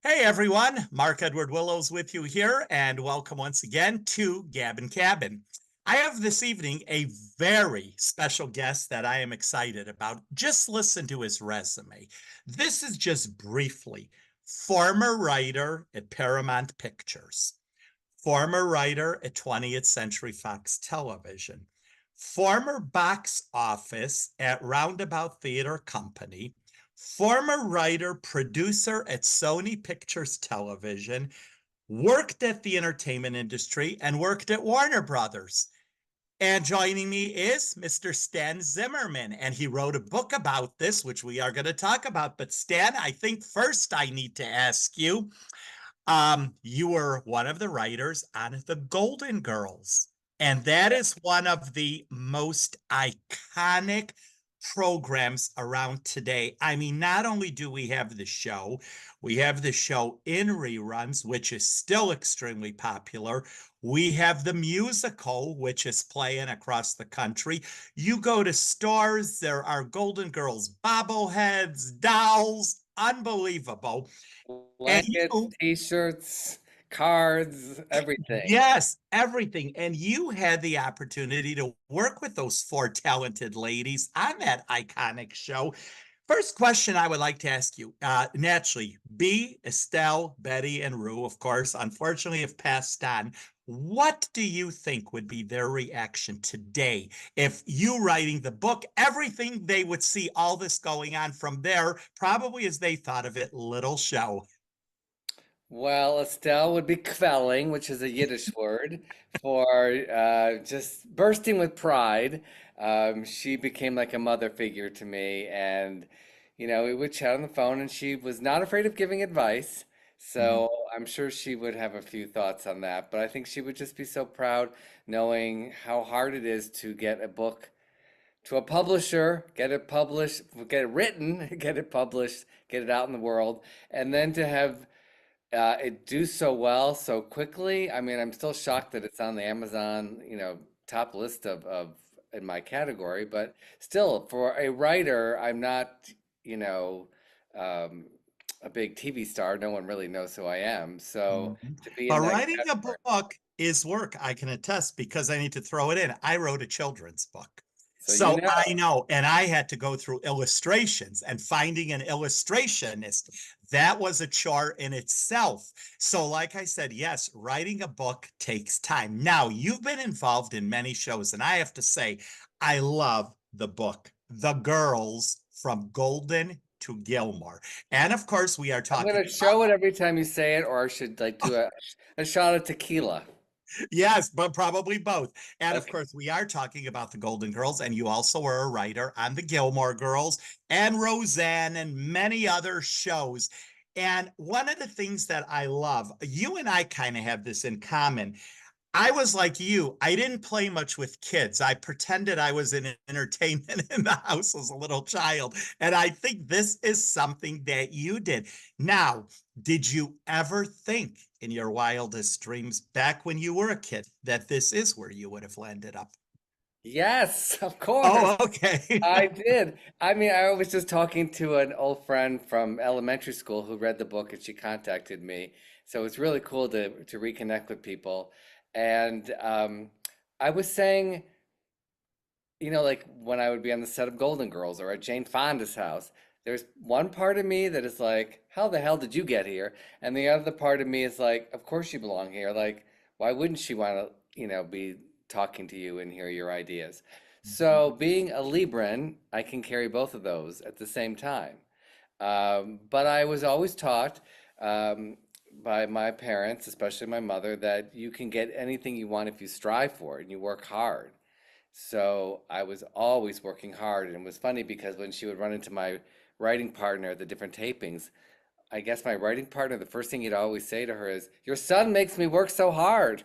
Hey everyone, Mark Edward Willows with you here, and welcome once again to Gabbin Cabin. I have this evening a very special guest that I am excited about. Just listen to his resume. This is just briefly former writer at Paramount Pictures, former writer at 20th Century Fox Television, former box office at Roundabout Theater Company, former writer, producer at Sony Pictures Television, worked at the entertainment industry, and worked at Warner Brothers. And joining me is Mr. Stan Zimmerman, and he wrote a book about this, which we are going to talk about. But Stan, I think first I need to ask you, you were one of the writers on The Golden Girls, and that is one of the most iconic programs around today. I mean, not only do we have the show in reruns, which is still extremely popular. We have the musical, which is playing across the country. You go to stores, there are Golden Girls bobbleheads, dolls, unbelievable. And Blankets, t-shirts, cards, everything. yes, everything. And you had the opportunity to work with those four talented ladies on that iconic show. First question I would like to ask you, naturally, B, Estelle, Betty, and Rue, of course, unfortunately have passed on. What do you think would be their reaction today if you writing the book, everything they would see, all this going on from there, probably as they thought of it, little show? Well, Estelle would be quelling, which is a Yiddish word for just bursting with pride. She became like a mother figure to me, and we would chat on the phone, and she was not afraid of giving advice. Mhm. So I'm sure she would have a few thoughts on that, but I think she would just be so proud knowing how hard it is to get a book to a publisher, get it published, get it written, get it published, get it out in the world, and then to have it do so well so quickly. I mean, I'm still shocked that it's on the Amazon, top list of in my category, but still, for a writer, I'm not, you know, um, a big TV star. No one really knows who I am. So Mhm. to be in But that writing a category, book is work, I can attest, because I need to throw it in. I wrote a children's book. so So I know, and I had to go through illustrations and finding an illustrationist. That was a chore in itself. So, like I said, yes, writing a book takes time. Now, you've been involved in many shows, and I have to say, I love the book, The Girls from Golden to Gilmore. And of course, we are I'm talking. gonna show it every time you say it, or I should like do a shot of tequila. Yes, but probably both. And of Okay. course, we are talking about the Golden Girls, and you also were a writer on the Gilmore Girls and Roseanne and many other shows. And one of the things that I love, you and I kind of have this in common. I was like you. I didn't play much with kids. I pretended I was in entertainment in the house as a little child. And I think this is something that you did. Now, did you ever think in your wildest dreams back when you were a kid that this is where you would have landed up? Yes, of course. Oh, okay. I did. I mean, I was just talking to an old friend from elementary school who read the book and she contacted me. So it's really cool to reconnect with people. And I was saying, like when I would be on the set of Golden Girls or at Jane Fonda's house, there's one part of me that is like, how the hell did you get here? And the other part of me is like, of course you belong here. Like, why wouldn't she want to, be talking to you and hear your ideas? So being a Libran, I can carry both of those at the same time. But I was always taught by my parents, especially my mother, that you can get anything you want if you strive for it and you work hard. So I was always working hard. And it was funny because when she would run into my writing partner at the different tapings, I guess my writing partner, the first thing he'd always say to her is, "Your son makes me work so hard."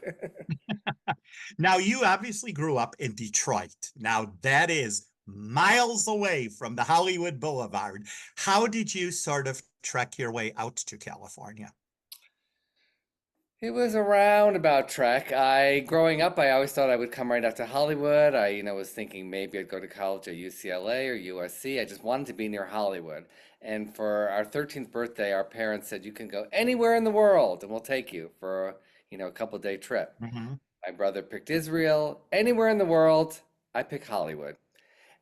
Now, you obviously grew up in Detroit. Now, that is miles away from the Hollywood Boulevard. How did you sort of trek your way out to California? It was a roundabout trek. Growing up, I always thought I would come right out to Hollywood. Was thinking maybe I'd go to college at UCLA or USC. I just wanted to be near Hollywood. And for our 13th birthday, our parents said, you can go anywhere in the world and we'll take you for, a couple day trip. Hmm. My brother picked Israel. Anywhere in the world, I picked Hollywood.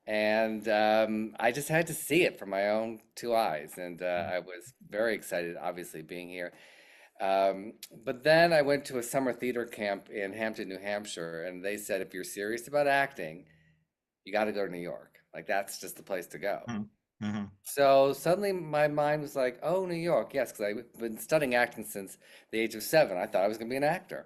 And I just had to see it from my own two eyes. And I was very excited, obviously, being here. But then I went to a summer theater camp in Hampton, New Hampshire, and they said if you're serious about acting, you got to go to New York. Like that's just the place to go. Hmm. So suddenly my mind was like, oh, New York, yes, because I've been studying acting since the age of 7. I thought I was going to be an actor.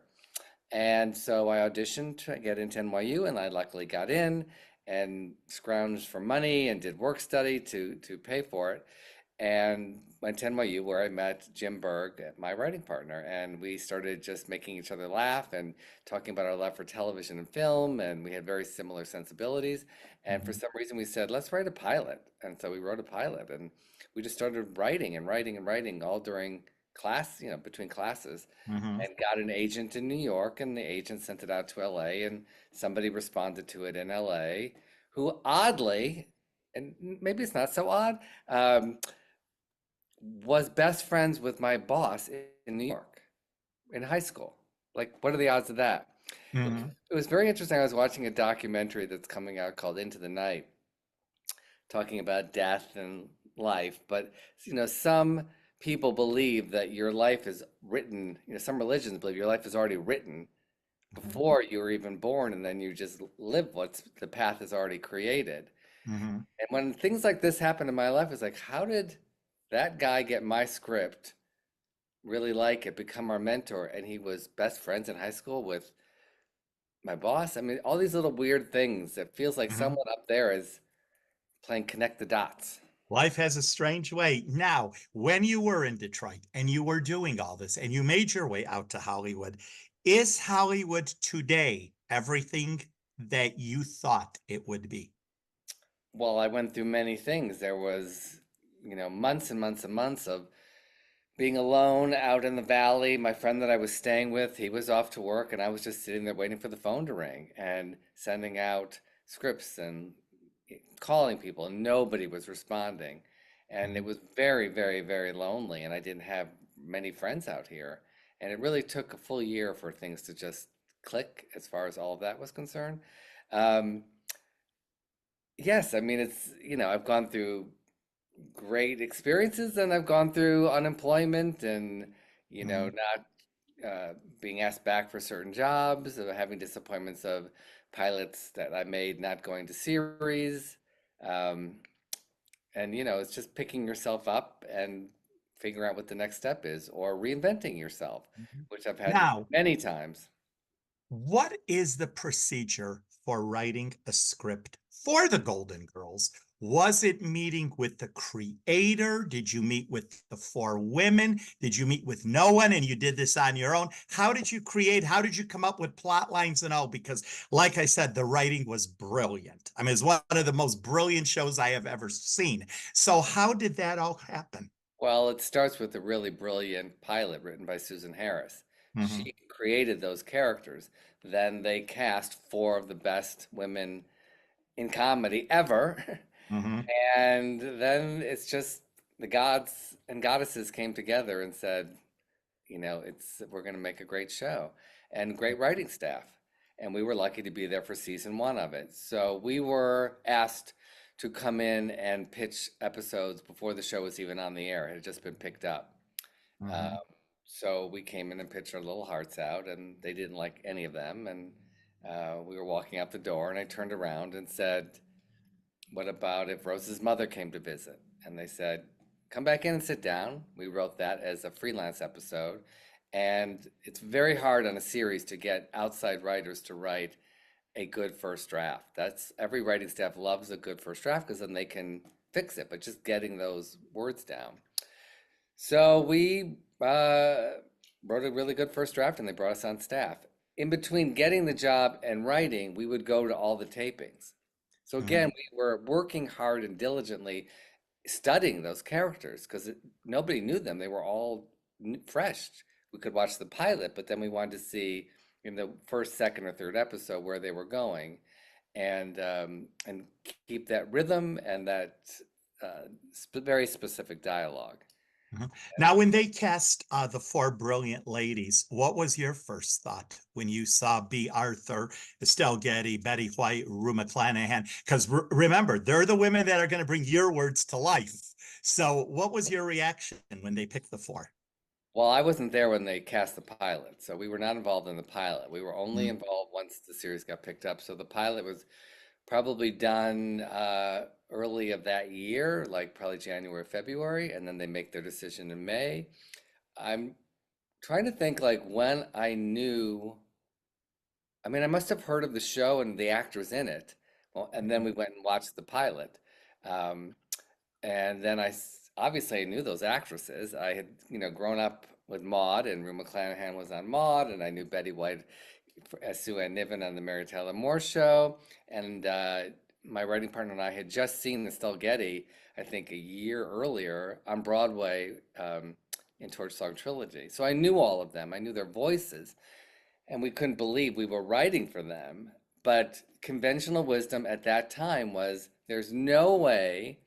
And so I auditioned to get into NYU, and I luckily got in and scrounged for money and did work study to pay for it and went to NYU where I met Jim Berg, my writing partner, and we started just making each other laugh and talking about our love for television and film, and we had very similar sensibilities. And for Hmm. some reason, we said, let's write a pilot. And so we wrote a pilot, and we just started writing and writing and writing all during class, between classes, Hmm. and got an agent in New York, and the agent sent it out to LA, and somebody responded to it in LA, who oddly, and maybe it's not so odd, was best friends with my boss in New York in high school. Like, what are the odds of that? Hmm. It was very interesting. I was watching a documentary that's coming out called Into the Night, talking about death and life. But, some people believe that your life is written, some religions believe your life is already written before you were even born, and then you just live what's the path is already created. Hmm. And when things like this happen in my life, it's like, how did that guy get my script, really like it, become our mentor, and he was best friends in high school with my boss? I mean, all these little weird things. It feels like Hmm. someone up there is playing connect the dots. Life has a strange way. Now, when you were in Detroit and you were doing all this and you made your way out to Hollywood, is Hollywood today everything that you thought it would be? Well, I went through many things. There was, months and months and months of being alone out in the valley. My friend that I was staying with, he was off to work, and I was just sitting there waiting for the phone to ring and sending out scripts and calling people, and nobody was responding. And it Mhm. was very, very, very lonely, and I didn't have many friends out here. And it really took a full year for things to just click as far as all of that was concerned. Um, yes, I mean, I've gone through great experiences and I've gone through unemployment and, Mhm. not being asked back for certain jobs, of having disappointments of pilots that I made not going to series. Um, and, it's just picking yourself up and figuring out what the next step is or reinventing yourself, Mhm. which I've had to do Now, many times. what is the procedure for writing a script for the Golden Girls? Was it meeting with the creator? Did you meet with the 4 women? Did you meet with no one and you did this on your own? How did you create? How did you come up with plot lines and all? Because, like I said, the writing was brilliant. I mean, it's one of the most brilliant shows I have ever seen. So, how did that all happen? Well, it starts with a really brilliant pilot written by Susan Harris. Hmm. She created those characters. Then they cast 4 of the best women in comedy ever. Hmm. And then it's just the gods and goddesses came together and said, it's we're going to make a great show and great writing staff. And we were lucky to be there for season 1 of it. So we were asked to come in and pitch episodes before the show was even on the air. It had just been picked up. Um, Hmm. so we came in and pitched our little hearts out, and they didn't like any of them. And we were walking out the door, and I turned around and said, what about if Rose's mother came to visit? And they said, come back in and sit down. We wrote that as a freelance episode. And it's very hard on a series to get outside writers to write a good first draft. That's every writing staff loves a good first draft because then they can fix it, but just getting those words down. So we wrote a really good first draft and they brought us on staff. In between getting the job and writing, we would go to all the tapings. So Hmm. again, we were working hard and diligently studying those characters because nobody knew them. They were all fresh. we could watch the pilot, but then we wanted to see in the first, second, or third episode where they were going, and keep that rhythm and that very specific dialogue. Mhm. Now, when they cast the four brilliant ladies, what was your first thought when you saw B. Arthur, Estelle Getty, Betty White, Rue McClanahan? Because remember, they're the women that are going to bring your words to life. So, what was your reaction when they picked the four? Well, I wasn't there when they cast the pilot, so we were not involved in the pilot. We were only Mhm. involved once the series got picked up. So the pilot was probably done early of that year, like probably January, February, and then they make their decision in May. I'm trying to think like when I knew. I mean, I must have heard of the show and the actors in it. Well, and then we went and watched the pilot. Um, and then obviously I knew those actresses. I had, grown up with Maude, and Rue McClanahan was on Maude, and I knew Betty White as Sue Ann Niven on the Mary Tyler Moore Show. And my writing partner and I had just seen Estelle Getty, I think a year earlier on Broadway, in Torch Song Trilogy. So I knew all of them. I knew their voices, and we couldn't believe we were writing for them. But conventional wisdom at that time was there's no way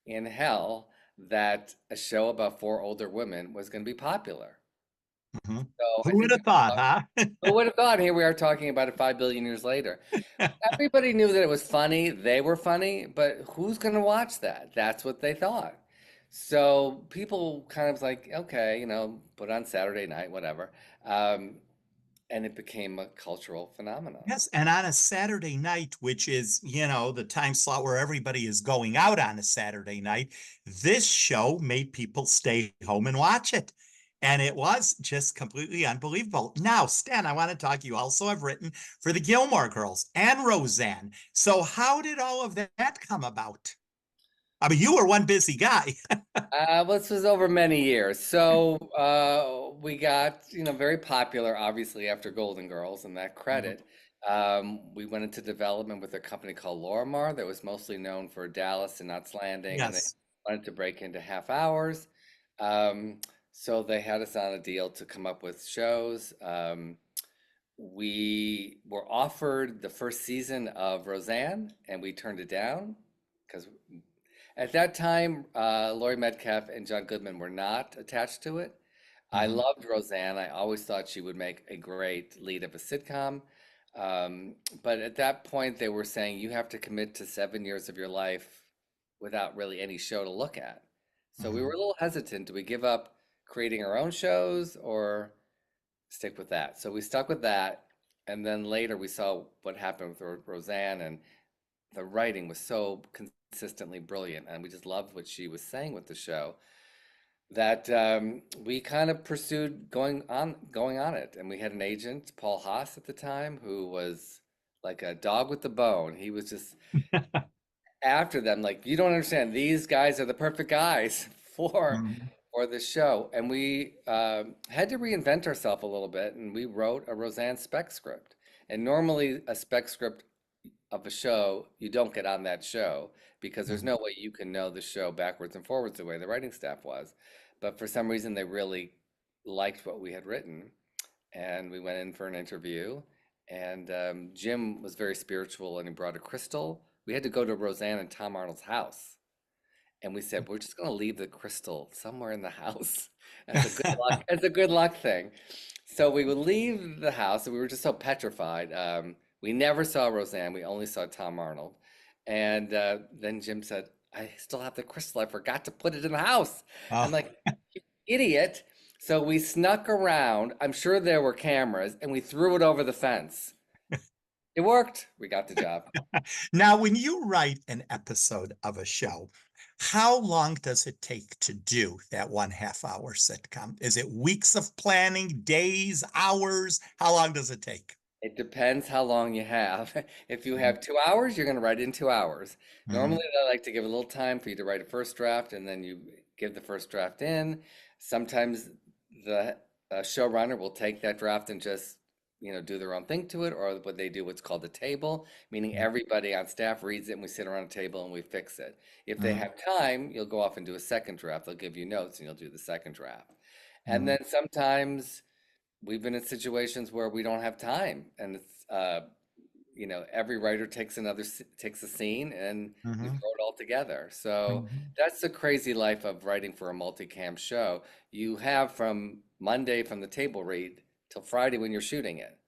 in hell that a show about four older women was going to be popular. Mhm. So I Who would think have thought, huh? who would have thought? Here we are talking about it 5 billion years later. Everybody knew that it was funny. They were funny, but who's going to watch that? That's what they thought. So people kind of like, okay, put on Saturday night, whatever. Um, and it became a cultural phenomenon. Yes, and on a Saturday night, which is, the time slot where everybody is going out on a Saturday night, this show made people stay home and watch it. And it was just completely unbelievable. Now, Stan, I want to talk. You also have written for the Gilmore Girls and Roseanne. So, how did all of that come about? I mean, you were one busy guy. Well, this was over many years. So we got, very popular, obviously, after Golden Girls and that Mhm. credit. We went into development with a company called Lorimar that was mostly known for Dallas and Knots Landing, and they Yes. wanted to break into half hours. Um, so they had us on a deal to come up with shows. We were offered the first season of Roseanne, and we turned it down because at that time, Laurie Metcalf and John Goodman were not attached to it. I Mhm. loved Roseanne. I always thought she would make a great lead of a sitcom. Um, but at that point, they were saying you have to commit to 7 years of your life without really any show to look at. So we were Mhm. a little hesitant. Do we give up creating our own shows or stick with that? So we stuck with that. And then later we saw what happened with Roseanne, and the writing was so consistently brilliant, and we just loved what she was saying with the show that we kind of pursued going on it. And we had an agent, Paul Haas, at the time, who was like a dog with the bone. He was just after them, like, you don't understand. These guys are the perfect guys for Mhm. for the show. And we had to reinvent ourselves a little bit, and we wrote a Roseanne spec script. And normally, a spec script of a show, you don't get on that show because there's Mhm. no way you can know the show backwards and forwards the way the writing staff was. But for some reason, they really liked what we had written, and we went in for an interview. And Jim was very spiritual, and he brought a crystal. We had to go to Roseanne and Tom Arnold's house, and we said we're just going to leave the crystal somewhere in the house as a good luck thing. So we would leave the house, and we were just so petrified. We never saw Roseanne. We only saw Tom Arnold. And then Jim said, "I still have the crystal. I forgot to put it in the house." I'm Oh. like, "You idiot!" So we snuck around. I'm sure there were cameras, and we threw it over the fence. It worked. We got the job. Now, when you write an episode of a show, how long does it take to do that 1/2 hour sitcom? Is it weeks of planning, days, hours? How long does it take? It depends how long you have. If you Mhm. have 2 hours, you're going to write in 2 hours. Mhm. Normally, they like to give a little time for you to write a first draft, and then you give the first draft in. Sometimes the showrunner will take that draft and just, do their own thing to it, or what they do, what's called a table, meaning everybody on staff reads it, and we sit around a table and we fix it. If they Mhm. have time, you'll go off and do a second draft. They'll give you notes, and you'll do the second draft. And Mhm. then sometimes. we've been in situations where we don't have time, and it's every writer takes a scene and we Hmm. throw it all together. So Hmm. that's the crazy life of writing for a multicam show. You have from Monday from the table read till Friday when you're shooting it.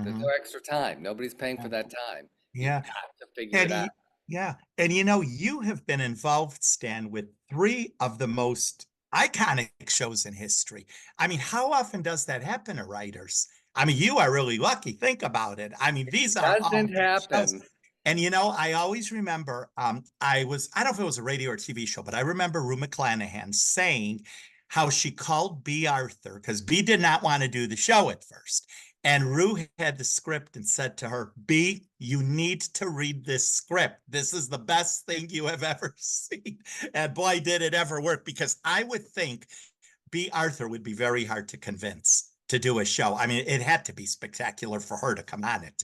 There's no Hmm. extra time. Nobody's paying for that time. You've Yeah. got to figure And it out. yeah. And you have been involved, Stan, with three of the most iconic shows in history. I mean, how often does that happen to writers? I mean, you are really lucky. Think about it. I mean, these are all Doesn't big shows. happen. And I always remember I don't know if it was a radio or TV show, but I remember Rue McClanahan saying how she called B. Arthur because B did not want to do the show at first. And Rue had the script and said to her, B, you need to read this script. This is the best thing you have ever seen. And boy, did it ever work, because I would think B. Arthur would be very hard to convince to do a show. I mean, it had to be spectacular for her to come on it.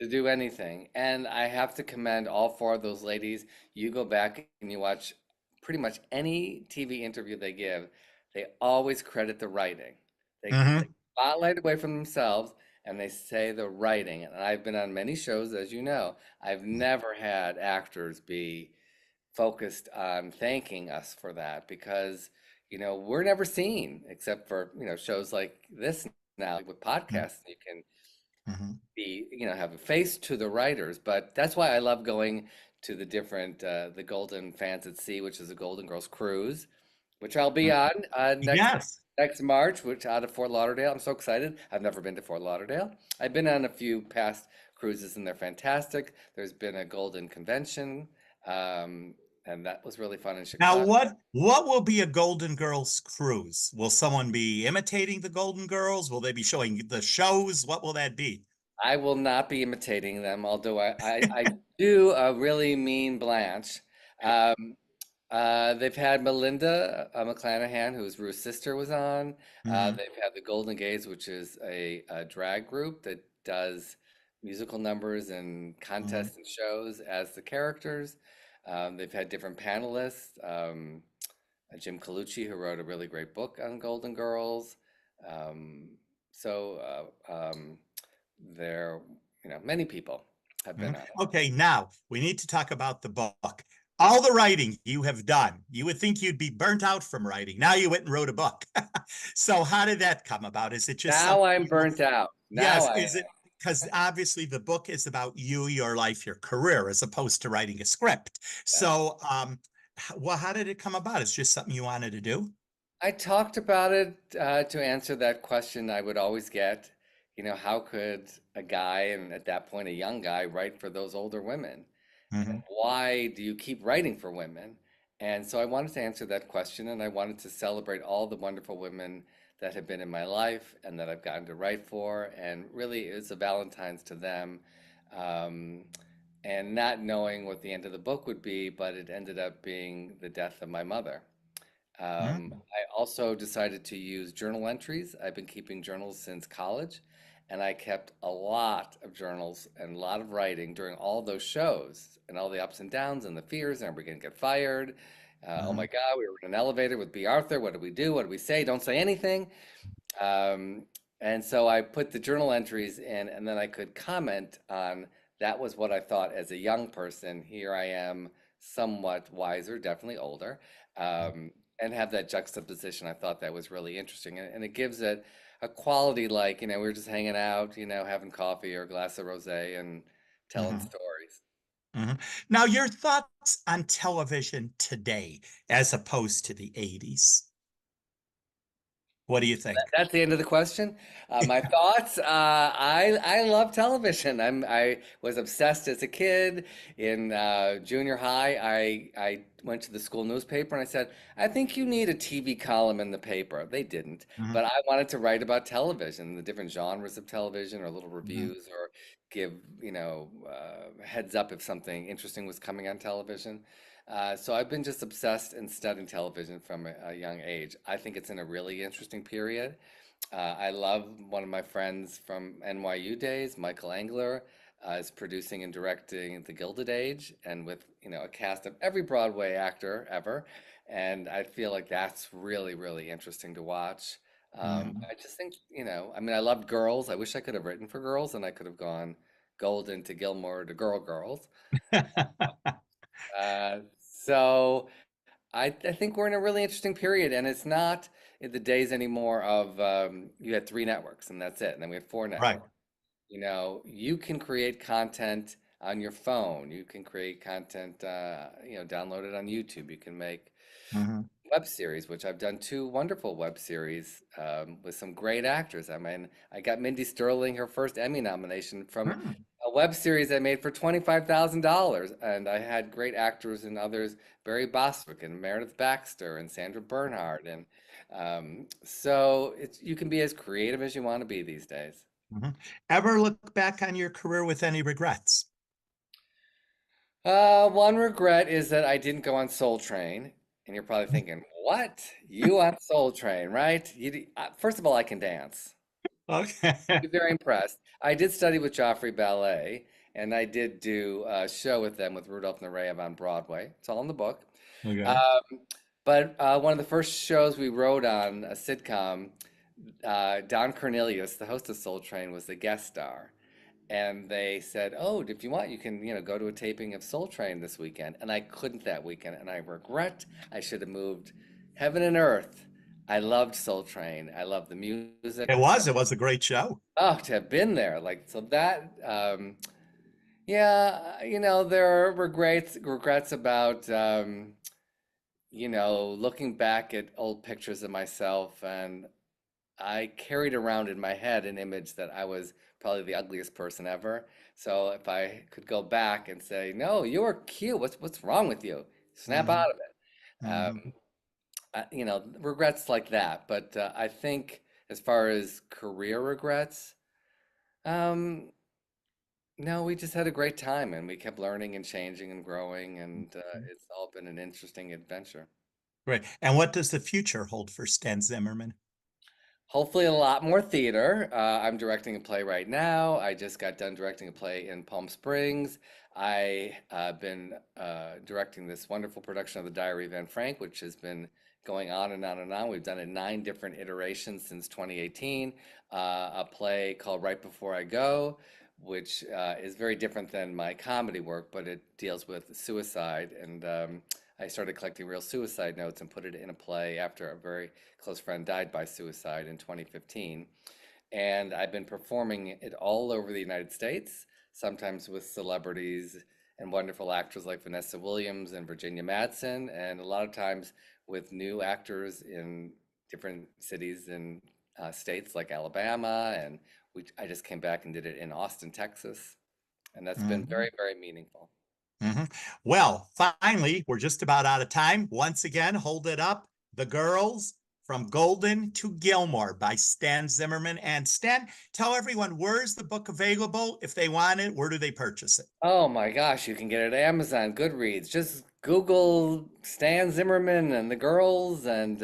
To do anything. And I have to commend all four of those ladies. You go back and you watch pretty much any TV interview they give, they always credit the writing. They take Hmm. spotlight away from themselves and they say the writing. And I've been on many shows, as you know. I've never had actors be focused on thanking us for that because, we're never seen except for, shows like this now with podcasts. You can Hmm. have a face to the writers, but that's why I love going to the different the Golden Fans at Sea, which is a Golden Girls cruise, which I'll be on Yes. next March, which out of Fort Lauderdale. I'm so excited. I've never been to Fort Lauderdale. I've been on a few past cruises and they're fantastic. There's been a Golden Convention, and that was really fun in Now, Chicago. what will be a Golden Girls cruise? Will someone be imitating the Golden Girls? Will they be showing the shows? What will that be? I will not be imitating them, although I do a really mean Blanche. Um, they've had Melinda McClanahan, who's Ruth's sister, was on. Hmm. They've had the Golden Gays, which is a drag group that does musical numbers and Hmm. contests and shows as the characters. They've had different panelists. Jim Colucci, who wrote a really great book on Golden Girls. Um, so there, many people have Hmm. been on it. Okay, now we need to talk about the book. All the writing you have done, you would think you'd be burnt out from writing. Now you went and wrote a book. So how did that come about? Is it just Now something I'm burnt out. Now yes, I is it because obviously the book is about you, your life, your career, as opposed to writing a script. am. So, well, how did it come about? It's just something you wanted to do? I talked about it to answer that question I would always get. How could a guy, and at that point a young guy, write for those older women? Hmm. Why do you keep writing for women? And so I wanted to answer that question, and I wanted to celebrate all the wonderful women that have been in my life and that I've gotten to write for. And really, it's a Valentine's to them. Um, and not knowing what the end of the book would be, but it ended up being the death of my mother. Hmm. I also decided to use journal entries. I've been keeping journals since college, and I kept a lot of journals and a lot of writing during all those shows and all the ups and downs and the fears. And are we going to get fired? Oh my Hmm. God, we were in an elevator with B. Arthur. What do we do? What do we say? Don't say anything. Um, and so I put the journal entries in, and then I could comment on that was what I thought as a young person. Here I am, somewhat wiser, definitely older, and have that juxtaposition. I thought that was really interesting. And it gives it a quality like, we were just hanging out, having coffee or a glass of rosé and telling Hmm. stories. Hmm. Now, your thoughts on television today as opposed to the 80s. What do you think? That's the end of the question. My thoughts. I love television. I was obsessed as a kid. In junior high, I went to the school newspaper and I said, I think you need a TV column in the paper. They didn't, Hmm. but I wanted to write about television, the different genres of television, or little Hmm. reviews, or give heads up if something interesting was coming on television. So I've been just obsessed and studying television from a young age. I think it's in a really interesting period. I love one of my friends from NYU days, Michael Engler, is producing and directing The Gilded Age, and with a cast of every Broadway actor ever. And I feel like that's really, really interesting to watch. Mhm. I just think, I mean, I loved girls. I wish I could have written for girls and I could have gone Golden to Gilmore to Girls. So I think we're in a really interesting period, and it's not in the days anymore of you had three networks and that's it, and then we had four Right. networks. You can create content on your phone. You can create content, download it on YouTube. You can make Mhm. web series, which I've done two wonderful web series with some great actors. I mean, I got Mindy Sterling her first Emmy nomination from Mm. a web series I made for $25,000, and I had great actors and others, Barry Bostwick and Meredith Baxter and Sandra Bernhard, and so you can be as creative as you want to be these days. Mhm. Ever look back on your career with any regrets? One regret is that I didn't go on Soul Train. And you're probably thinking, what? You on Soul Train, right? First of all, I can dance. Okay. Be very impressed. I did study with Joffrey Ballet, and I did do a show with them with Rudolph Nureyev on Broadway. It's all in the book. Okay. Um, but one of the first shows we wrote on a sitcom, Don Cornelius, the host of Soul Train, was the guest star. And they said, "Oh, if you want, you can, go to a taping of Soul Train this weekend." And I couldn't that weekend, and I regret I should have moved heaven and earth. I loved Soul Train. I loved the music. It was a great show. Oh, to have been there, like so that, yeah, there are regrets about, looking back at old pictures of myself, and I carried around in my head an image that I was probably the ugliest person ever. So if I could go back and say, "No, you are cute. What's wrong with you? Snap Mhm. out of it." Mhm. Regrets like that. But I think as far as career regrets, um, no, we just had a great time and we kept learning and changing and growing, and it's all been an interesting adventure. Great. And what does the future hold for Stan Zimmerman? Hopefully, a lot more theater. I'm directing a play right now. I just got done directing a play in Palm Springs. I have been directing this wonderful production of The Diary of Anne Frank, which has been going on and on and on. We've done it nine different iterations since 2018. A play called Right Before I Go, which is very different than my comedy work, but it deals with suicide. And I started collecting real suicide notes and put it in a play after a very close friend died by suicide in 2015. And I've been performing it all over the United States, sometimes with celebrities and wonderful actors like Vanessa Williams and Virginia Madsen, and a lot of times with new actors in different cities and states like Alabama. And I just came back and did it in Austin, Texas. And that's been Mhm. very, very meaningful. Mhm. Well, finally, we're just about out of time. Once again, hold it up. The Girls from Golden to Gilmore by Stan Zimmerman. And Stan, tell everyone, where's the book available? If they want it, where do they purchase it? Oh my gosh, you can get it at Amazon, Goodreads. Just Google Stan Zimmerman and the girls, and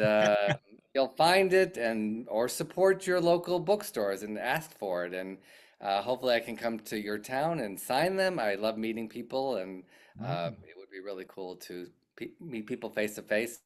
you'll find it, and or support your local bookstores and ask for it. And hopefully, I can come to your town and sign them. I love meeting people, and Mhm. it would be really cool to pe meet people face to face